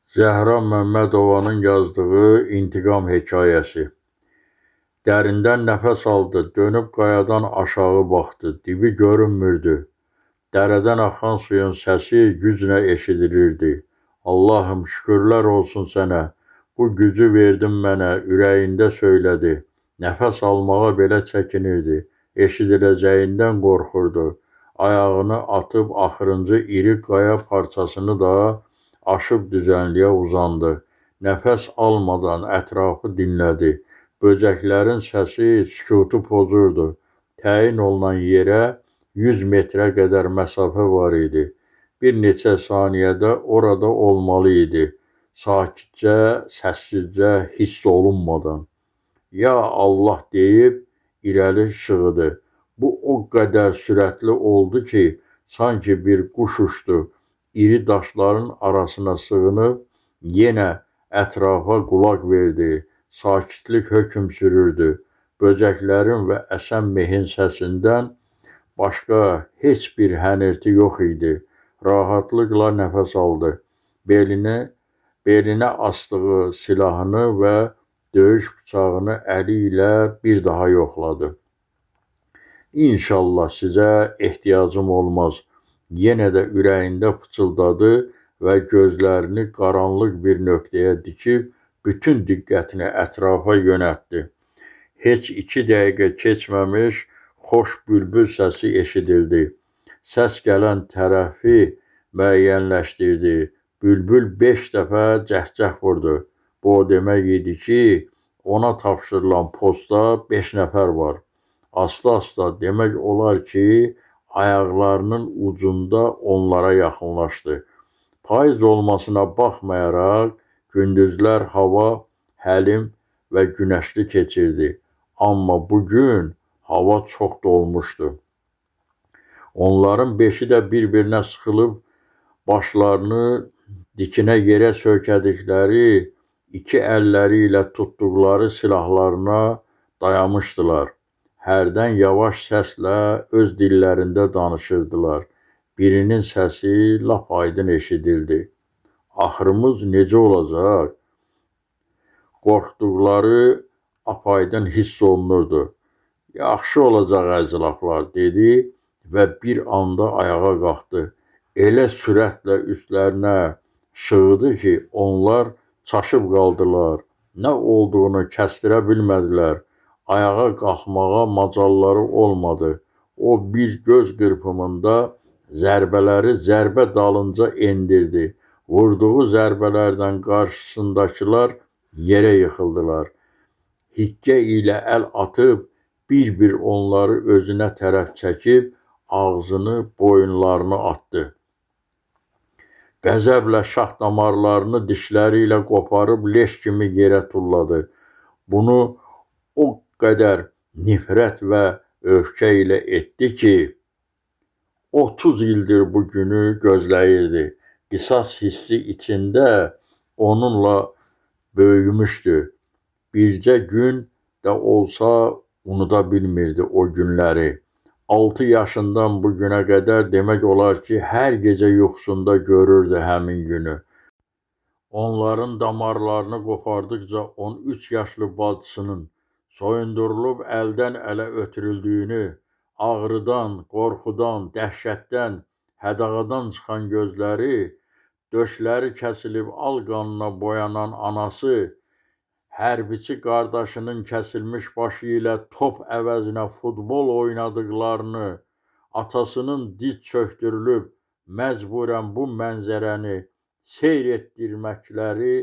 Zəhra Məmmədovanın yazdığı İntiqam hekayəsi. Dərindən nəfəs aldı, dönüb qayadan aşağı baxdı, dibi görünmürdü. Dərədən axan suyun səsi güclə eşidilirdi. Allahım, şükürlər olsun sənə, bu gücü verdin mənə, ürəyində söylədi. Nəfəs almağa belə çəkinirdi, eşidiləcəyindən qorxurdu. Ayağını atıb axırıncı iri qaya parçasını da aşıb düzənliyə uzandı. Nəfəs almadan ətrafı dinlədi. Böcəklərin səsi sükutu pozurdu. Təyin olunan yerə 100 metrə qədər məsafə var idi. Bir neçə saniyədə orada olmalı idi. Sakitcə, səssizcə, hiss olunmadan. Ya Allah deyib irəli şığıdı. Bu o qədər sürətli oldu ki, sanki bir quş uçdu. İri daşların arasına sığınıb yenə ətrafa qulaq verdi. Sakitlik hökm sürürdü. Böcəklərin və əsən mehin səsindən başqa heç bir hənirti yox idi. Rahatlıqla nəfəs aldı. Belinə asdığı silahını və döyüş bıçağını əli ilə bir daha yoxladı. İnşallah sizə ehtiyacım olmaz. Yenə də ürəyində pıçıldadı və gözlərini qaranlıq bir nöqtəyə dikib bütün diqqətini ətrafa yönəltdi. Heç 2 dəqiqə keçməmiş xoş bülbül səsi eşidildi. Səs gələn tərəfi müəyyənləşdirdi. Bülbül 5 dəfə cəhcəh vurdu. Bu o demək idi ki, ona tapşırılan postda 5 nəfər var. Asta-asta demək olar ki, ayaqlarının ucunda onlara yaxınlaşdı. Payız olmasına baxmayaraq, gündüzlər hava həlim və günəşli keçirdi. Amma bugün hava çox dolmuşdu. Onların 5-i də bir-birinə sıxılıb, başlarını dikinə yerə söykədikləri, 2 əlləri ilə tutduqları silahlarına dayamışdılar. Hərdən yavaş səslə öz dillərində danışırdılar. Birinin səsi lap aydın eşidildi. Axırımız necə olacaq? Qorxduqları apaydın hiss olunurdu. Yaxşı olacaq əzilaflar, dedi və bir anda ayağa qalxdı. Elə sürətlə üstlərinə şığıdı ki, onlar çaşıb qaldılar. Nə olduğunu kəstirə bilmədilər. Ayağa qalxmağa macalları olmadı. O bir göz qırpımında zərbələri zərbə dalınca endirdi. Vurduğu zərbələrdən qarşısındakılar yerə yıxıldılar. Hikkə ilə əl atıb bir-bir onları özünə tərəf çəkib ağzını, boyunlarını atdı. Qəzəblə şah damarlarını dişləri ilə qoparıb leş kimi yerə tulladı. Bunu o qədər nifrət və öfkə ilə etdi ki, 30 ildir bu günü gözləyirdi. Qisas hissi içində onunla böyümüşdü. Bircə gün də olsa unuda bilmirdi o günləri. 6 yaşından bu günə qədər demək olar ki, hər gecə yuxusunda görürdü həmin günü. Onların damarlarını qopardıqca 13 yaşlı bacısının soyundurulub əldən ələ ötürüldüyünü, ağrıdan, qorxudan, dəhşətdən, hədağadan çıxan gözləri, döşləri kəsilib al qanına boyanan anası, hərbiçi qardaşının kəsilmiş başı ilə top əvəzinə futbol oynadıqlarını, atasının diz çöktürülüb məcburən bu mənzərəni seyr etdirməkləri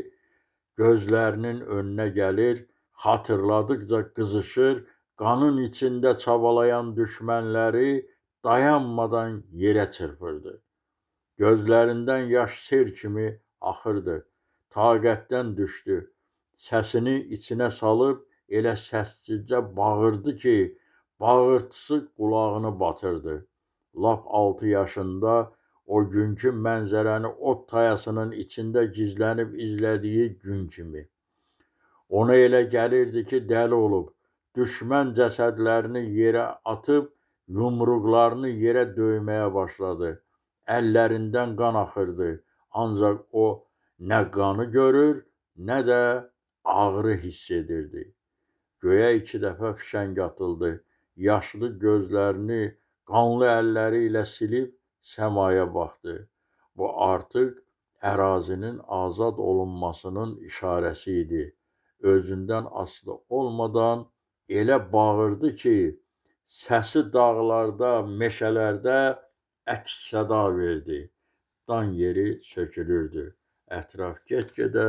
gözlərinin önünə gəlir, xatırladıqca qızışır, qanın içində çabalayan düşmənləri dayanmadan yerə çırpırdı. Gözlərindən yaş sel kimi axırdı, taqətdən düşdü. Səsini içinə salıb elə səssizcə bağırdı ki, bağırtısı qulağını batırdı. Lap 6 yaşında o günkü mənzərəni ot tayasının içində gizlənib izlədiyi gün kimi. Ona elə gəlirdi ki, dəli olub, düşmən cəsədlərini yerə atıb, yumruqlarını yerə döyməyə başladı. Əllərindən qan axırdı, ancaq o Nə qanı görür, nə də ağrı hiss edirdi. Göyə 2 dəfə fişəng atıldı. Yaşlı gözlərini qanlı əlləri ilə silib səmaya baxdı. Bu artıq ərazinin azad olunmasının işarəsi idi. Özündən asılı olmadan elə bağırdı ki, səsi dağlarda, meşələrdə əks-səda verdi. Dan yeri sökülürdü. Ətraf get-gedə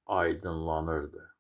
aydınlanırdı.